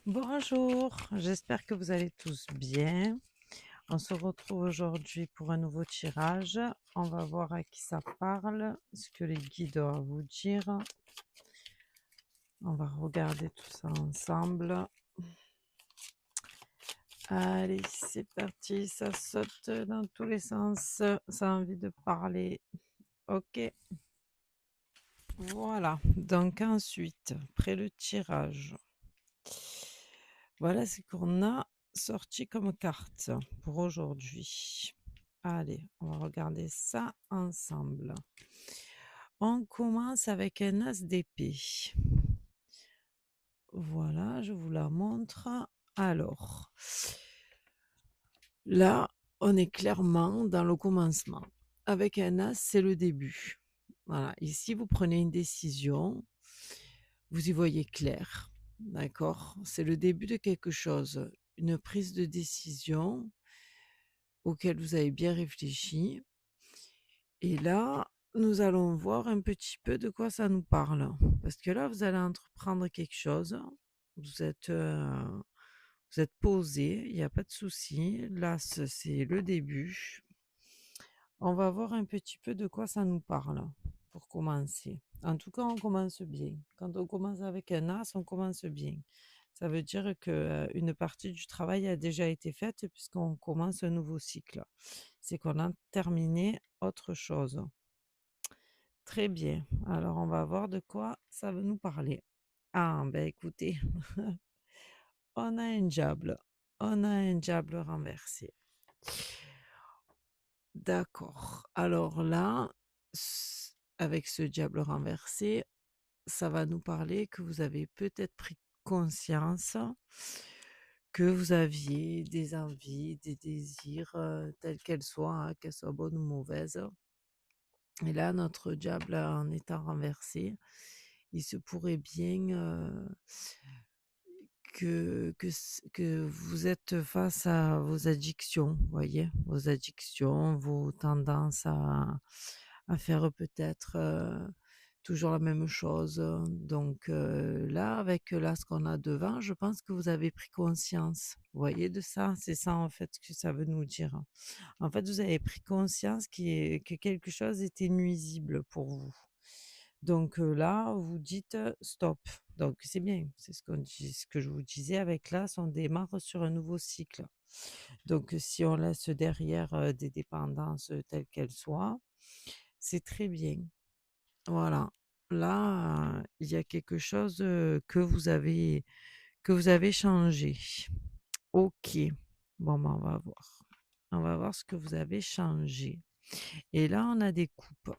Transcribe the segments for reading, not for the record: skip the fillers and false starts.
Bonjour, j'espère que vous allez tous bien. On se retrouve aujourd'hui pour un nouveau tirage. On va voir à qui ça parle, ce que les guides ont à vous dire. On va regarder tout ça ensemble. Allez, c'est parti, ça saute dans tous les sens, ça a envie de parler. Ok, voilà. Donc ensuite, après le tirage, voilà ce qu'on a sorti comme carte pour aujourd'hui. Allez, on va regarder ça ensemble. On commence avec un as d'épée. Voilà, je vous la montre. Alors, là, on est clairement dans le commencement. Avec un as, c'est le début. Voilà, ici, vous prenez une décision, vous y voyez clair. D'accord? C'est le début de quelque chose, une prise de décision auquel vous avez bien réfléchi. Et là, nous allons voir un petit peu de quoi ça nous parle. Parce que là, vous allez entreprendre quelque chose. Vous êtes, euh, vous êtes posé, il n'y a pas de souci. Là, c'est le début. On va voir un petit peu de quoi ça nous parle pour commencer. En tout cas, on commence bien. Quand on commence avec un as, on commence bien. Ça veut dire que une partie du travail a déjà été faite puisqu'on commence un nouveau cycle. C'est qu'on a terminé autre chose. Très bien. Alors, on va voir de quoi ça veut nous parler. Ah, ben écoutez, on a un diable. On a un diable renversé. D'accord. Alors là, avec ce diable renversé, ça va nous parler que vous avez peut-être pris conscience que vous aviez des envies, des désirs, telles qu'elles soient, hein, qu'elles soient bonnes ou mauvaises. Et là, notre diable en étant renversé, il se pourrait bien que vous êtes face à vos addictions, vous voyez, vos addictions, vos tendances à faire peut-être toujours la même chose. Donc là, avec là ce qu'on a devant, je pense que vous avez pris conscience, vous voyez, de ça. C'est ça en fait que ça veut nous dire. En fait, vous avez pris conscience que quelque chose était nuisible pour vous. Donc là, vous dites stop. Donc c'est bien, c'est ce que je vous disais avec là, on démarre sur un nouveau cycle. Donc si on laisse derrière des dépendances telles qu'elles soient, c'est très bien. Voilà. Là, il y a quelque chose que vous avez changé. Ok. Bon, ben, on va voir. On va voir ce que vous avez changé. Et là, on a des coupes.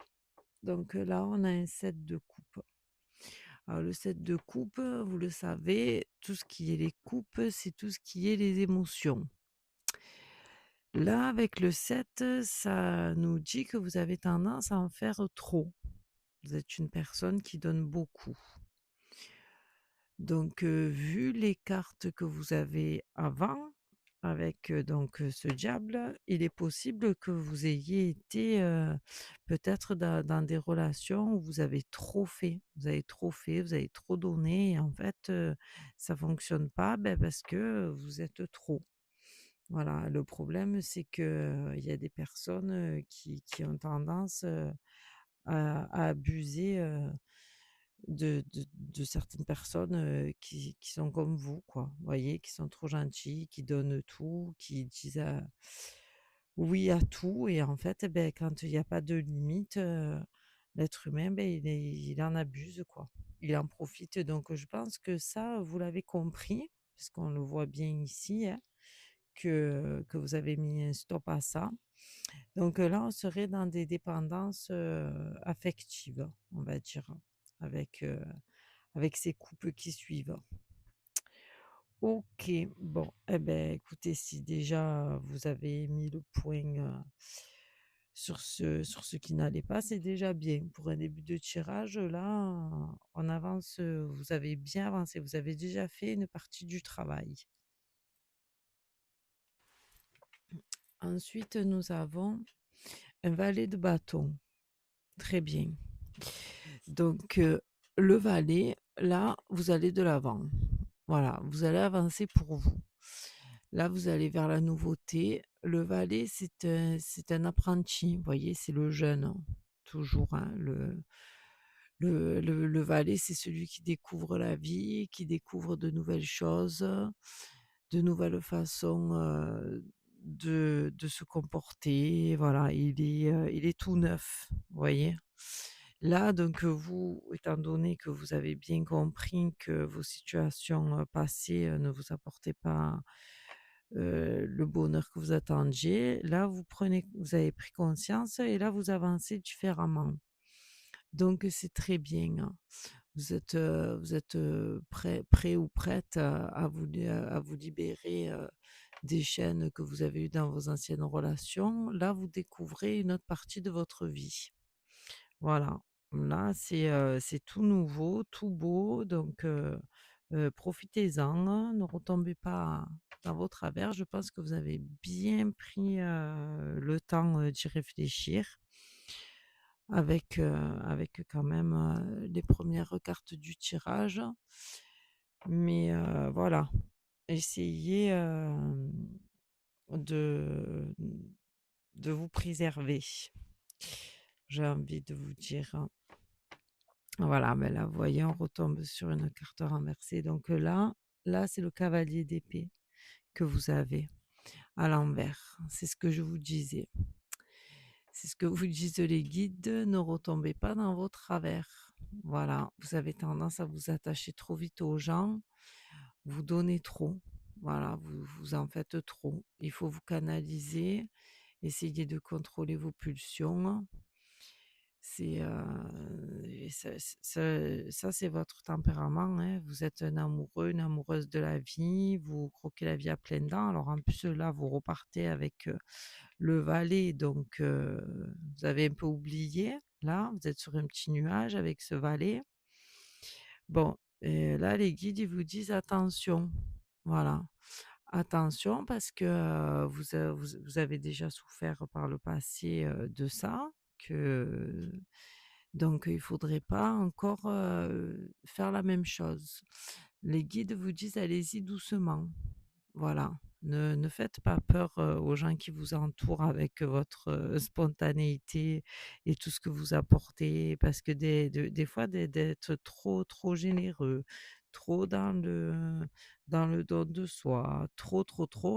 Donc là, on a un set de coupes. Alors, le set de coupes, vous le savez, tout ce qui est les coupes, c'est tout ce qui est les émotions. Là, avec le 7, ça nous dit que vous avez tendance à en faire trop. Vous êtes une personne qui donne beaucoup. Donc, vu les cartes que vous avez avant, avec donc ce diable, il est possible que vous ayez été peut-être dans des relations où vous avez trop fait, vous avez trop fait, vous avez trop donné, et en fait, ça fonctionne pas parce que vous êtes trop. Voilà, le problème, c'est que il y a des personnes qui ont tendance à abuser de certaines personnes qui sont comme vous, quoi. Vous voyez, qui sont trop gentils, qui donnent tout, qui disent oui à tout. Et en fait, quand il n'y a pas de limite, l'être humain, il en abuse, quoi. Il en profite. Donc, je pense que ça, vous l'avez compris, parce qu'on le voit bien ici, hein, que vous avez mis un stop à ça. Donc là, on serait dans des dépendances affectives, on va dire, avec, avec ces couples qui suivent. Ok, bon, eh ben, écoutez, si déjà vous avez mis le point sur ce qui n'allait pas, c'est déjà bien. Pour un début de tirage, là, on avance, vous avez bien avancé, vous avez déjà fait une partie du travail. Ensuite, nous avons un valet de bâton. Très bien. Donc, le valet, là, vous allez de l'avant. Voilà, vous allez avancer pour vous. Là, vous allez vers la nouveauté. Le valet, c'est un apprenti, vous voyez? C'est le jeune, hein, toujours, hein. Le valet, c'est celui qui découvre la vie, qui découvre de nouvelles choses, de nouvelles façons, de se comporter. Voilà, il est tout neuf, vous voyez? Là, donc, vous, étant donné que vous avez bien compris que vos situations, passées, ne vous apportaient pas, le bonheur que vous attendiez, là, vous avez pris conscience et là, vous avancez différemment. Donc c'est très bien, hein. Vous êtes prêt ou prête à vous libérer, des chaînes que vous avez eues dans vos anciennes relations. Là, vous découvrez une autre partie de votre vie. Voilà. Là, c'est tout nouveau, tout beau, donc profitez-en, hein. Ne retombez pas dans vos travers. Je pense que vous avez bien pris, le temps, d'y réfléchir avec quand même, les premières cartes du tirage. Mais voilà, essayez, de vous préserver, j'ai envie de vous dire, hein. Voilà, mais là, vous voyez, on retombe sur une carte renversée. Donc là, c'est le cavalier d'épée que vous avez à l'envers. C'est ce que je vous disais. C'est ce que vous disent les guides, ne retombez pas dans vos travers. Voilà, vous avez tendance à vous attacher trop vite aux gens, vous donnez trop. Voilà, vous en faites trop. Il faut vous canaliser, essayer de contrôler vos pulsions. C'est, et ça, c'est votre tempérament, hein. Vous êtes un amoureux, une amoureuse de la vie, vous croquez la vie à pleines dents. Alors en plus, là, vous repartez avec, le valet, donc vous avez un peu oublié. Là, vous êtes sur un petit nuage avec ce valet. Bon, là, les guides, ils vous disent: «Attention». Voilà. Attention parce que, vous avez déjà souffert par le passé, de ça, que donc il faudrait pas encore, faire la même chose. Les guides vous disent: «Allez-y doucement». Voilà. Ne faites pas peur, aux gens qui vous entourent avec votre, spontanéité et tout ce que vous apportez parce que des fois d'être trop généreux, trop dans le don de soi, trop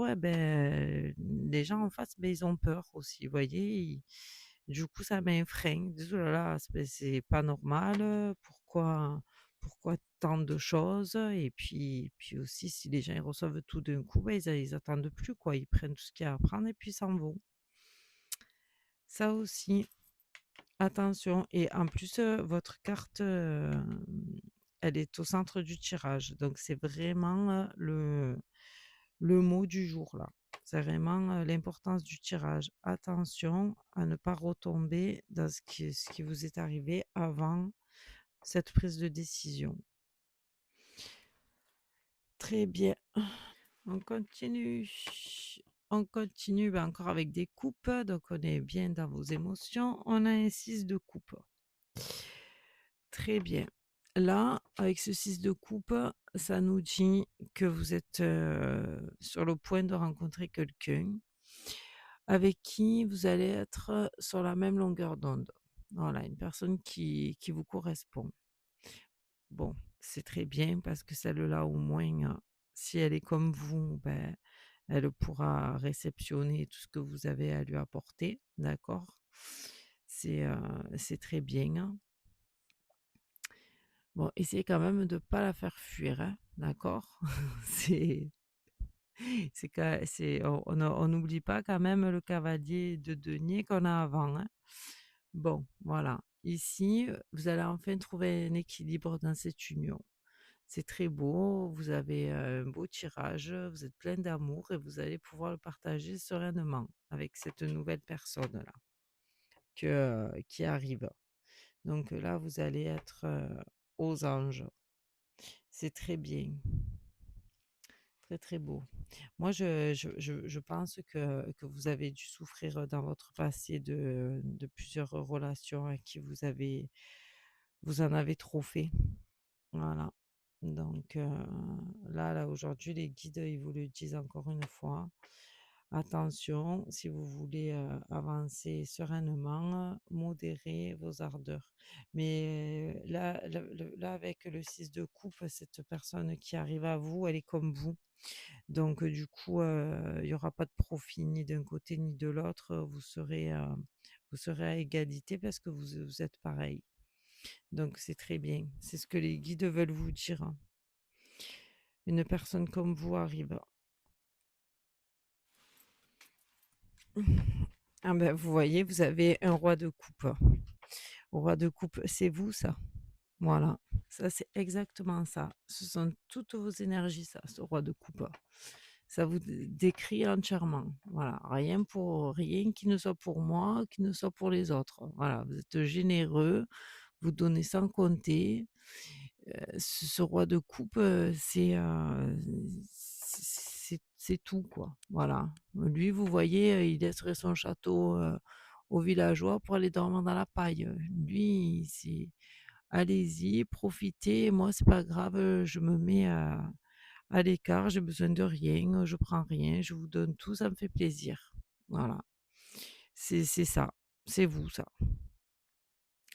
et ben les gens en face, ben ils ont peur aussi, vous voyez? Du coup, ça met un frein. Ils disent: «Oh là là, c'est pas normal, pourquoi tant de choses?» Et puis aussi, si les gens ils reçoivent tout d'un coup, ben ils attendent plus quoi. Ils prennent tout ce qu'il y a à prendre et puis ils s'en vont. Ça aussi, attention. Et en plus, votre carte, elle est au centre du tirage. Donc c'est vraiment, le mot du jour là. C'est vraiment, l'importance du tirage. Attention à ne pas retomber dans ce qui vous est arrivé avant cette prise de décision. Très bien. On continue. On continue, ben, encore avec des coupes. Donc on est bien dans vos émotions. On a un 6 de coupe. Très bien. Là, avec ce 6 de coupe, ça nous dit que vous êtes, sur le point de rencontrer quelqu'un avec qui vous allez être sur la même longueur d'onde. Voilà, une personne qui vous correspond. Bon, c'est très bien parce que celle-là, au moins, si elle est comme vous, ben, elle pourra réceptionner tout ce que vous avez à lui apporter, d'accord? C'est très bien, hein. Bon, essayez quand même de pas la faire fuir, hein, d'accord? C'est on n'oublie pas quand même le cavalier de denier qu'on a avant, hein. Bon, voilà. Ici, vous allez enfin trouver un équilibre dans cette union. C'est très beau, vous avez, un beau tirage, vous êtes plein d'amour et vous allez pouvoir le partager sereinement avec cette nouvelle personne-là qui arrive. Donc là, vous allez être, aux anges. C'est très bien, très, très beau. Moi, je pense que vous avez dû souffrir, dans votre passé de plusieurs relations à qui vous en avez trop fait. Voilà. Donc là, aujourd'hui, les guides, ils vous le disent encore une fois. Attention, si vous voulez avancer sereinement, modérez vos ardeurs. Mais là, avec le 6 de coupe, cette personne qui arrive à vous, elle est comme vous. Donc du coup, il y aura pas de profit ni d'un côté ni de l'autre. Vous serez à égalité parce que vous êtes pareil. Donc c'est très bien. C'est ce que les guides veulent vous dire, hein. Une personne comme vous arrive. Ah ben, vous voyez, vous avez un roi de coupe. Roi de coupe, c'est vous ça. Voilà. Ça, c'est exactement ça. Ce sont toutes vos énergies, ça, ce roi de coupe. Ça vous décrit entièrement. Voilà. Rien qui ne soit pour moi, qui ne soit pour les autres. Voilà. Vous êtes généreux, vous donnez sans compter. Ce roi de coupe, c'est tout, quoi. Voilà. Lui, vous voyez, il laisserait son château aux villageois pour aller dormir dans la paille. Lui, c'est allez-y, profitez. Moi, c'est pas grave, je me mets à l'écart, j'ai besoin de rien, je prends rien, je vous donne tout, ça me fait plaisir. Voilà. C'est ça. C'est vous, ça.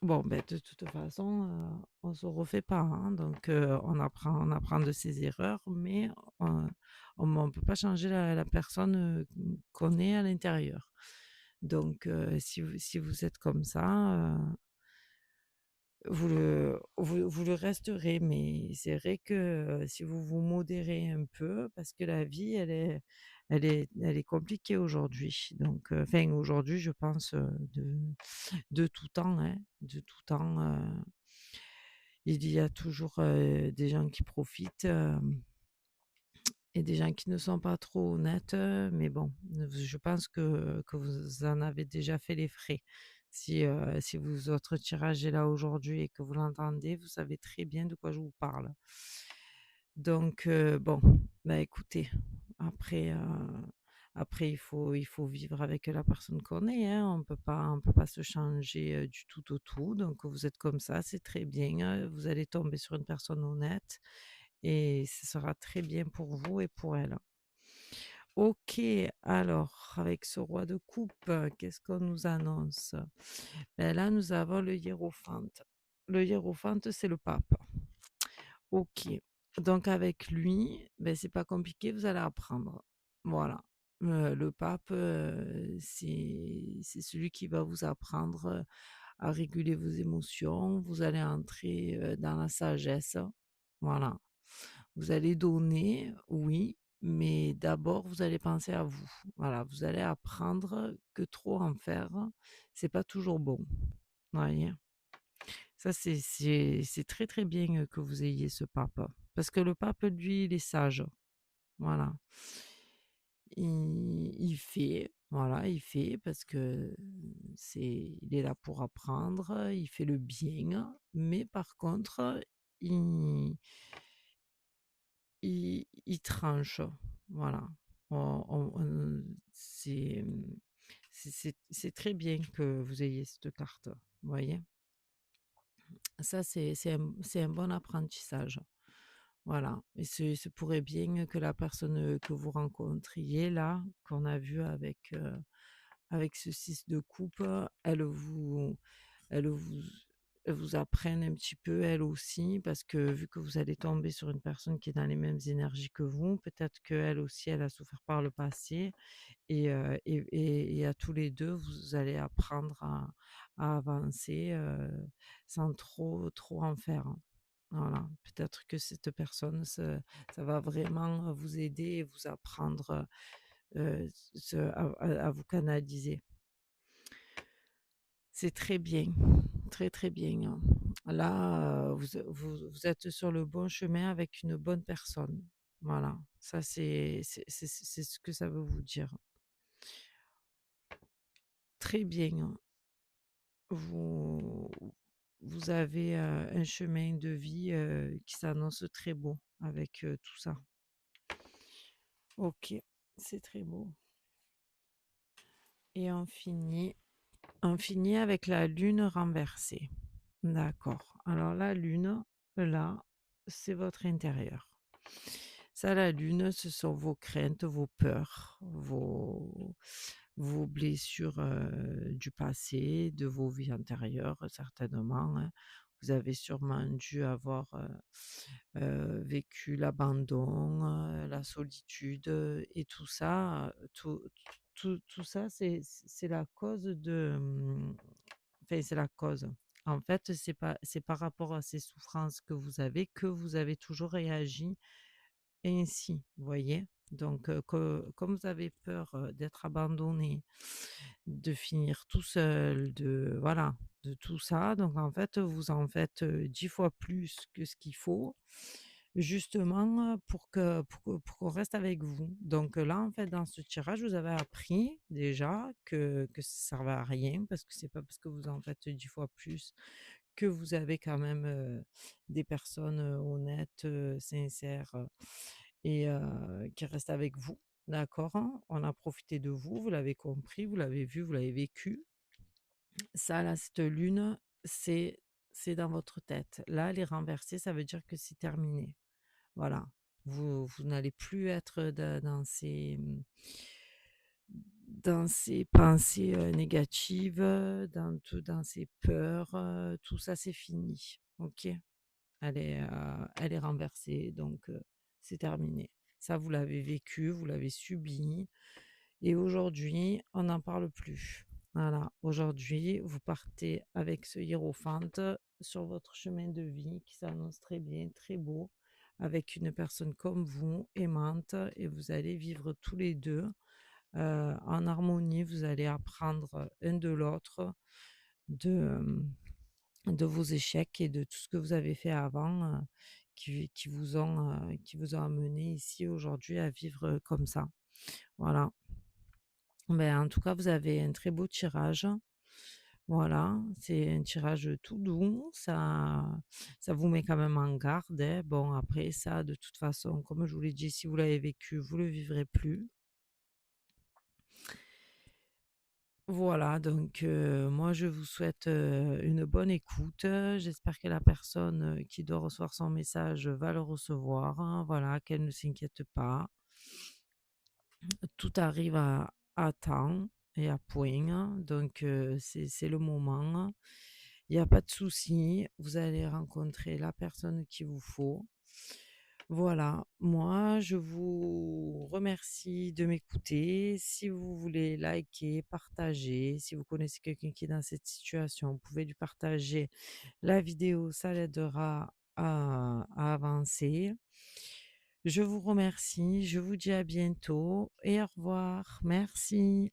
Bon, ben, de toute façon, on se refait pas, hein, donc on apprend de ses erreurs, mais on on peut pas changer la personne, qu'on est à l'intérieur. Donc si vous êtes comme ça, vous le resterez, mais c'est vrai que, si vous vous modérez un peu parce que la vie, elle est compliquée aujourd'hui, donc enfin aujourd'hui, je pense, de tout temps, hein, de tout temps, il y a toujours, des gens qui profitent, et des gens qui ne sont pas trop honnêtes, mais bon, je pense que vous en avez déjà fait les frais. Si votre tirage est là aujourd'hui et que vous l'entendez, vous savez très bien de quoi je vous parle. Donc bon, bah, écoutez, après, après il faut vivre avec la personne qu'on est, hein. On peut pas se changer, du tout au tout, donc vous êtes comme ça, c'est très bien, vous allez tomber sur une personne honnête et ce sera très bien pour vous et pour elle. OK, alors avec ce roi de coupe, qu'est-ce qu'on nous annonce? Ben là, nous avons le hiérophante. Le hiérophante, c'est le pape. OK, donc avec lui, ben c'est pas compliqué, vous allez apprendre. Voilà. Le pape, c'est celui qui va vous apprendre, à réguler vos émotions. Vous allez entrer, dans la sagesse. Voilà. Vous allez donner, oui, mais d'abord vous allez penser à vous. Voilà, vous allez apprendre que trop en faire, c'est pas toujours bon. Voyez? Ça, c'est très, très bien, que vous ayez ce pape. Parce que le pape, lui, il est sage. Voilà. Il fait, voilà, il fait parce que il est là pour apprendre, il fait le bien, mais par contre, il, il tranche. Voilà. C'est, c'est très bien que vous ayez cette carte. Vous voyez? Ça, c'est un bon apprentissage. Voilà, et se pourrait bien que la personne, que vous rencontriez là, qu'on a vu avec ce 6 de coupe, elle vous elle vous apprenne un petit peu elle aussi, parce que vu que vous allez tomber sur une personne qui est dans les mêmes énergies que vous, peut-être qu'elle aussi, elle a souffert par le passé et à tous les 2 vous allez apprendre à avancer, sans trop en faire, hein. Voilà, peut-être que cette personne, ça va vraiment vous aider et vous apprendre, à vous canaliser. C'est très bien, très, très bien, hein. Là, vous êtes sur le bon chemin avec une bonne personne. Voilà, ça c'est ce que ça veut vous dire. Très bien, hein. Vous vous avez, un chemin de vie, qui s'annonce très beau avec, tout ça. OK, c'est très beau et on finit avec la lune renversée. D'accord. Alors la lune, là, c'est votre intérieur. Ça, la lune, ce sont vos craintes, vos peurs, vos blessures, du passé, de vos vies antérieures, certainement, hein. Vous avez sûrement dû avoir, vécu l'abandon, la solitude, et tout ça, tout ça, c'est la cause de, enfin, c'est la cause. En fait, c'est par rapport à ces souffrances que vous avez toujours réagi ainsi, vous voyez? Donc, comme vous avez peur, d'être abandonné, de finir tout seul, de voilà, de tout ça, donc en fait, vous en faites, 10 fois plus que ce qu'il faut, justement, pour qu'on reste avec vous. Donc, là, en fait, dans ce tirage, vous avez appris déjà que ça servait à rien parce que c'est pas parce que vous en faites 10 fois plus que vous avez quand même, des personnes, honnêtes, sincères, et qui restent avec vous, d'accord, hein? On a profité de vous, vous l'avez compris, vous l'avez vu, vous l'avez vécu. Ça, là, cette lune, c'est c'est dans votre tête. Là, elle est renversée, ça veut dire que c'est terminé. Voilà. Vous n'allez plus être dans ces pensées, négatives, dans ces peurs, tout ça, c'est fini. OK? Elle est renversée, donc c'est terminé. Ça, vous l'avez vécu, vous l'avez subi et aujourd'hui, on n'en parle plus. Voilà, aujourd'hui, vous partez avec ce hiérophante sur votre chemin de vie qui s'annonce très bien, très beau, avec une personne comme vous, aimante, et vous allez vivre tous les 2 en harmonie. Vous allez apprendre un de l'autre, de, de vos échecs et de tout ce que vous avez fait avant, qui vous ont amené ici aujourd'hui à vivre, comme ça. Voilà. Ben, en tout cas, vous avez un très beau tirage. Voilà, c'est un tirage tout doux, ça vous met quand même en garde, hein. Bon, après ça, de toute façon, comme je vous l'ai dit, si vous l'avez vécu, vous le vivrez plus. Voilà, donc moi, je vous souhaite, une bonne écoute. J'espère que la personne, qui doit recevoir son message va le recevoir, hein. Voilà, qu'elle ne s'inquiète pas. Tout arrive à temps et à point, hein. Donc c'est le moment. Il y a pas de souci, vous allez rencontrer la personne qu'il vous faut. Voilà, moi je vous remercie de m'écouter. Si vous voulez liker, partager, si vous connaissez quelqu'un qui est dans cette situation, vous pouvez lui partager la vidéo, ça l'aidera à avancer. Je vous remercie, je vous dis à bientôt et au revoir. Merci.